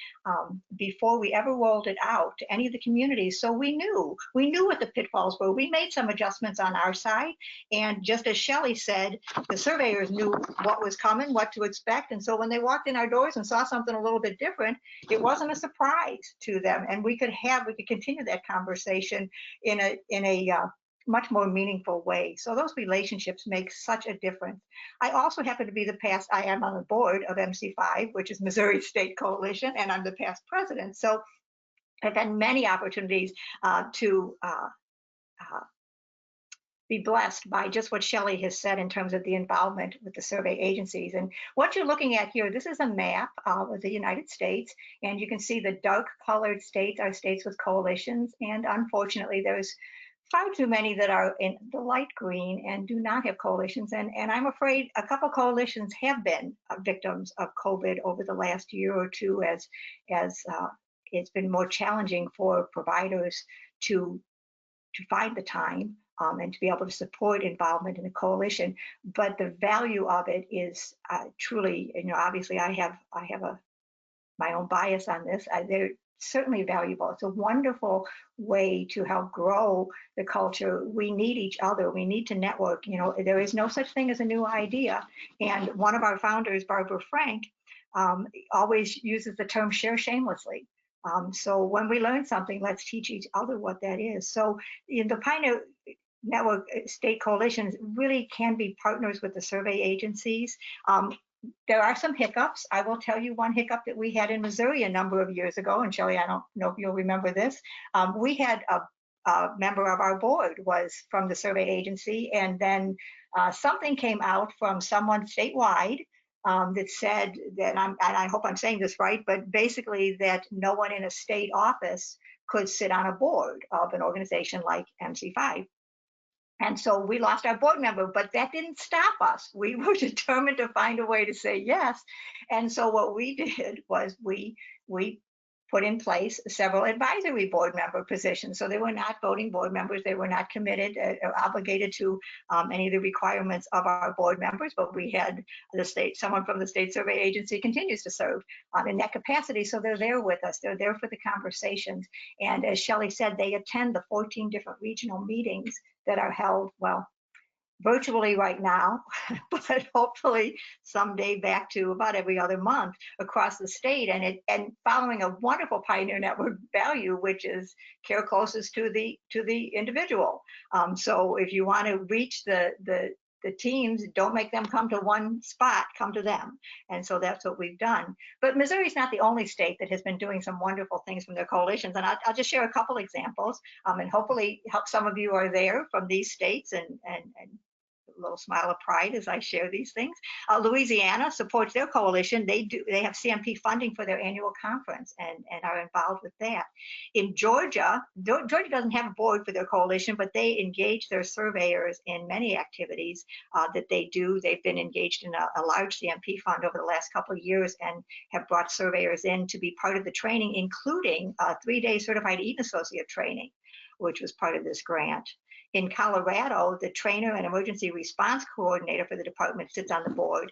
before we ever rolled it out to any of the communities. So we knew what the pitfalls were. We made some adjustments on our side, and just as Shelley said, the surveyors knew what was coming, what to expect. And so when they walked in our doors and saw something a little bit different, it wasn't a surprise to them. And we could continue that conversation in a much more meaningful way. So those relationships make such a difference. I also happen to be I am on the board of MC5, which is Missouri State Coalition, and I'm the past president. So I've had many opportunities to be blessed by just what Shelley has said in terms of the involvement with the survey agencies. And what you're looking at here, this is a map of the United States, and you can see the dark colored states are states with coalitions, and unfortunately there's far too many that are in the light green and do not have coalitions. And I'm afraid a couple coalitions have been victims of COVID over the last year or two, as it's been more challenging for providers to find the time and to be able to support involvement in a coalition. But the value of it is truly, obviously I have my own bias on this. They're certainly valuable. It's a wonderful way to help grow the culture. We need each other. We need to network. There is no such thing as a new idea. And one of our founders, Barbara Frank, always uses the term share shamelessly. So when we learn something, let's teach each other what that is. So in the Pioneer Network state coalitions really can be partners with the survey agencies. There are some hiccups. I will tell you one hiccup that we had in Missouri a number of years ago, and Shelley, I don't know if you'll remember this. We had a member of our board was from the survey agency, and then something came out from someone statewide that said that, and I hope I'm saying this right, but basically that no one in a state office could sit on a board of an organization like MC5. And so we lost our board member, but that didn't stop us. We were determined to find a way to say yes. And so what we did was we put in place several advisory board member positions. So they were not voting board members. They were not committed or obligated to any of the requirements of our board members, but we had someone from the state survey agency continues to serve in that capacity. So they're there with us. They're there for the conversations. And as Shelley said, they attend the 14 different regional meetings that are held, well, virtually right now, but hopefully someday back to about every other month across the state, and following a wonderful Pioneer Network value, which is care closest to the individual. So if you want to reach the teams, don't make them come to one spot, come to them. And so that's what we've done. But Missouri is not the only state that has been doing some wonderful things from their coalitions. And I'll just share a couple examples, and hopefully help some of you are there from these states, and a little smile of pride as I share these things. Louisiana supports their coalition. They have CMP funding for their annual conference and are involved with that. In Georgia doesn't have a board for their coalition, but they engage their surveyors in many activities that they do. They've been engaged in a large CMP fund over the last couple of years and have brought surveyors in to be part of the training, including a 3-day certified Eaton Associate training, which was part of this grant. In Colorado, the trainer and emergency response coordinator for the department sits on the board.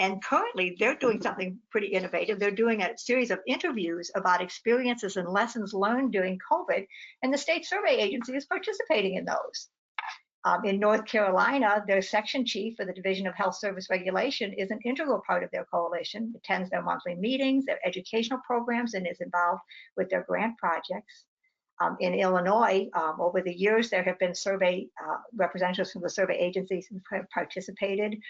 And currently, they're doing something pretty innovative. They're doing a series of interviews about experiences and lessons learned during COVID, and the state survey agency is participating in those. In North Carolina, their section chief for the Division of Health Service Regulation is an integral part of their coalition, attends their monthly meetings, their educational programs, and is involved with their grant projects. In Illinois, over the years, there have been survey representatives from the survey agencies who have participated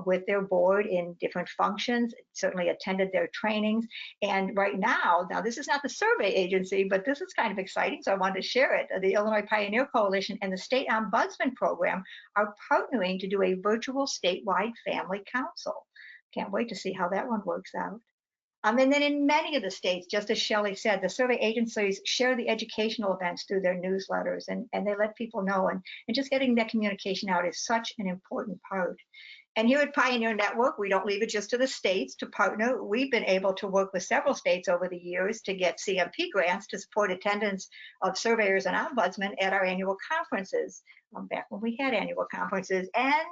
with their board in different functions, certainly attended their trainings. And right now this is not the survey agency, but this is kind of exciting, so I wanted to share it. The Illinois Pioneer Coalition and the State Ombudsman Program are partnering to do a virtual statewide family council. Can't wait to see how that one works out. And then in many of the states, just as Shelley said, the survey agencies share the educational events through their newsletters, and they let people know. And just getting that communication out is such an important part. And here at Pioneer Network, we don't leave it just to the states to partner. We've been able to work with several states over the years to get CMP grants to support attendance of surveyors and ombudsmen at our annual conferences, back when we had annual conferences. And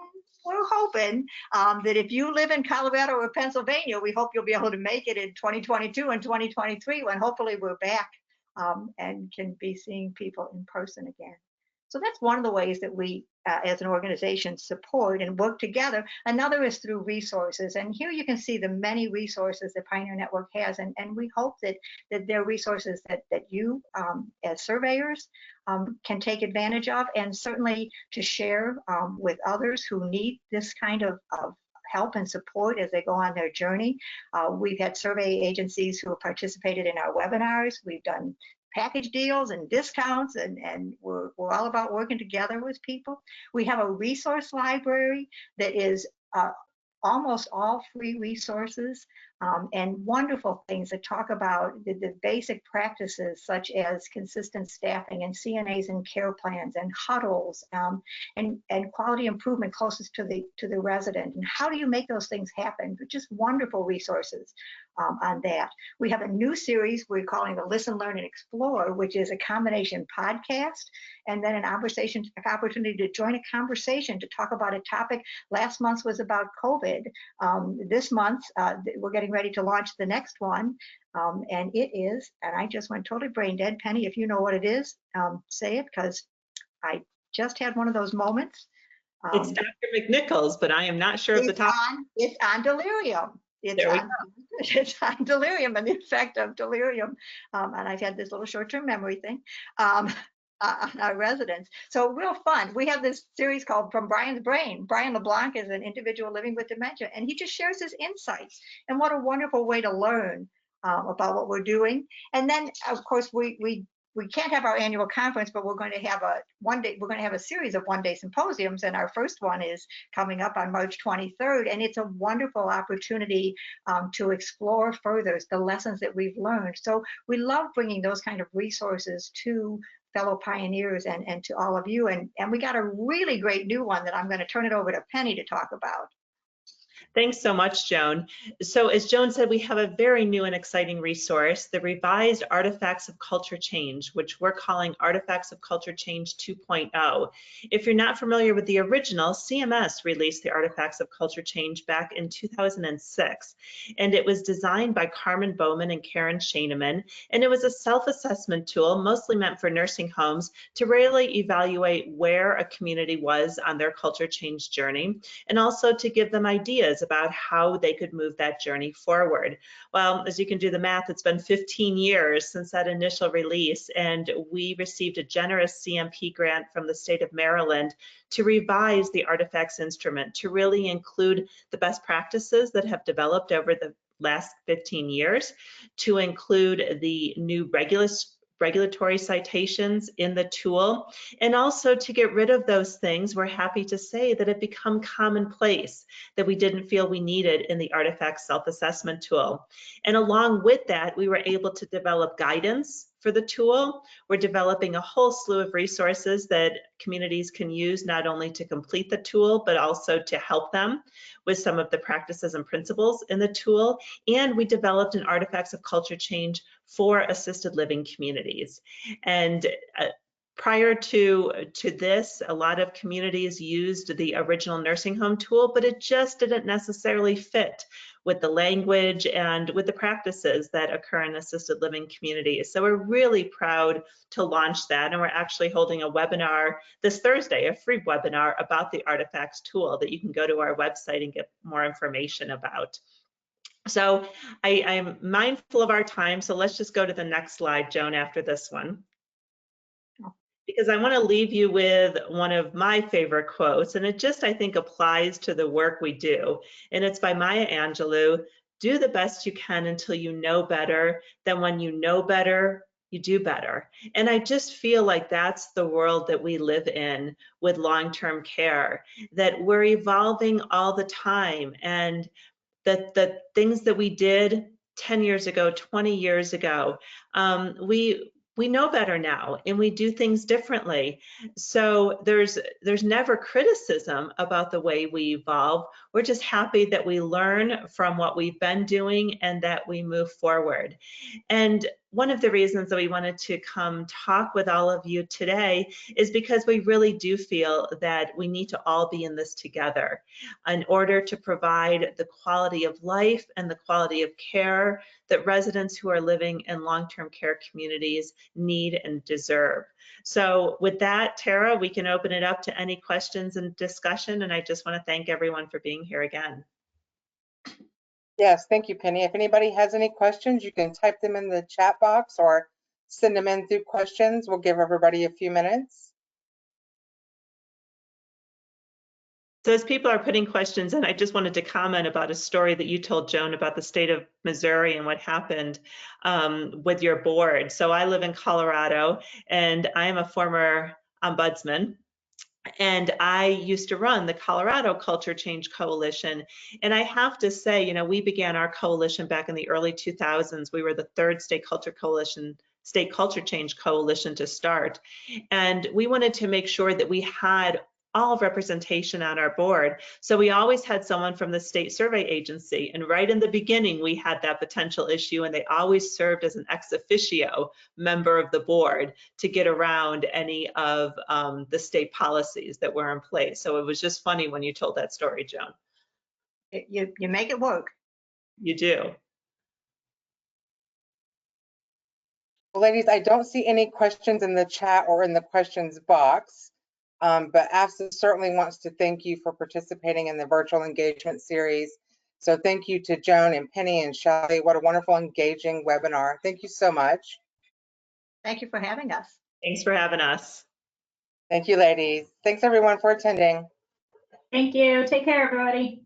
we're hoping that if you live in Colorado or Pennsylvania, we hope you'll be able to make it in 2022 and 2023 when hopefully we're back and can be seeing people in person again. So that's one of the ways that we, as an organization, support and work together. Another is through resources. And here you can see the many resources that Pioneer Network has. And we hope that there are resources that you, as surveyors, can take advantage of, and certainly to share with others who need this kind of help and support as they go on their journey. We've had survey agencies who have participated in our webinars. We've done package deals and discounts, and we're all about working together with people. We have a resource library that is almost all free resources and wonderful things that talk about the basic practices such as consistent staffing and CNAs and care plans and huddles and quality improvement closest to the resident. And how do you make those things happen? But just wonderful resources on that. We have a new series we're calling the Listen, Learn, and Explore, which is a combination podcast and then an opportunity to join a conversation to talk about a topic. Last month was about COVID. This month, we're getting ready to launch the next one, and it is, and I just went totally brain dead. Penny, if you know what it is, say it, because I just had one of those moments. It's Dr. McNichols, but I am not sure of the topic. It's on delirium. It's on delirium and the effect of delirium. And I've had this little short-term memory thing. On our residents. So real fun. We have this series called From Brian's Brain. Brian LeBlanc is an individual living with dementia, and he just shares his insights. And what a wonderful way to learn about what we're doing. And then, of course, we can't have our annual conference, but we're going to have a series of one-day symposiums, and our first one is coming up on March 23rd, and it's a wonderful opportunity to explore further the lessons that we've learned. So we love bringing those kind of resources to fellow pioneers and to all of you. And we got a really great new one that I'm going to turn it over to Penny to talk about. Thanks so much, Joan. So as Joan said, we have a very new and exciting resource, the revised Artifacts of Culture Change, which we're calling Artifacts of Culture Change 2.0. If you're not familiar with the original, CMS released the Artifacts of Culture Change back in 2006. And it was designed by Carmen Bowman and Karen Schaineman. And it was a self-assessment tool, mostly meant for nursing homes, to really evaluate where a community was on their culture change journey, and also to give them ideas about how they could move that journey forward. Well, as you can do the math, it's been 15 years since that initial release, and we received a generous CMP grant from the state of Maryland to revise the Artifacts instrument to really include the best practices that have developed over the last 15 years, to include the new regulatory citations in the tool, and also to get rid of those things we're happy to say that have become commonplace that we didn't feel we needed in the Artifacts self-assessment tool. And along with that, we were able to develop guidance for the tool. We're developing a whole slew of resources that communities can use not only to complete the tool, but also to help them with some of the practices and principles in the tool. And we developed an Artifacts of Culture Change for assisted living communities. And Prior to this, a lot of communities used the original nursing home tool, but it just didn't necessarily fit with the language and with the practices that occur in assisted living communities. So we're really proud to launch that, and we're actually holding a webinar this Thursday, a free webinar about the Artifacts tool that you can go to our website and get more information about. So I'm mindful of our time, so let's just go to the next slide, Joan, after this one. Because I want to leave you with one of my favorite quotes, and it just, I think, applies to the work we do. And it's by Maya Angelou: do the best you can until you know better. Then when you know better, you do better. And I just feel like that's the world that we live in with long-term care, that we're evolving all the time, and that the things that we did 10 years ago, 20 years ago, we know better now, and we do things differently. So there's never criticism about the way we evolve. We're just happy that we learn from what we've been doing and that we move forward. And one of the reasons that we wanted to come talk with all of you today is because we really do feel that we need to all be in this together in order to provide the quality of life and the quality of care that residents who are living in long-term care communities need and deserve. So with that, Tara, we can open it up to any questions and discussion, and I just want to thank everyone for being here again. Yes, thank you, Penny. If anybody has any questions, you can type them in the chat box or send them in through questions. We'll give everybody a few minutes. So as people are putting questions in, I just wanted to comment about a story that you told, Joan, about the state of Missouri and what happened with your board. So I live in Colorado, and I am a former ombudsman. And I used to run the Colorado Culture Change Coalition. And I have to say, you know, we began our coalition back in the early 2000s. We were the third state culture change coalition to start. And we wanted to make sure that we had all representation on our board. So we always had someone from the state survey agency. And right in the beginning, we had that potential issue, and they always served as an ex officio member of the board to get around any of the state policies that were in place. So it was just funny when you told that story, Joan. You make it work. You do. Well, ladies, I don't see any questions in the chat or in the questions box, but AHFSA certainly wants to thank you for participating in the virtual engagement series. So thank you to Joan and Penny and Shelley. What a wonderful, engaging webinar. Thank you so much. Thank you for having us. Thanks for having us. Thank you, ladies. Thanks, everyone, for attending. Thank you. Take care, everybody.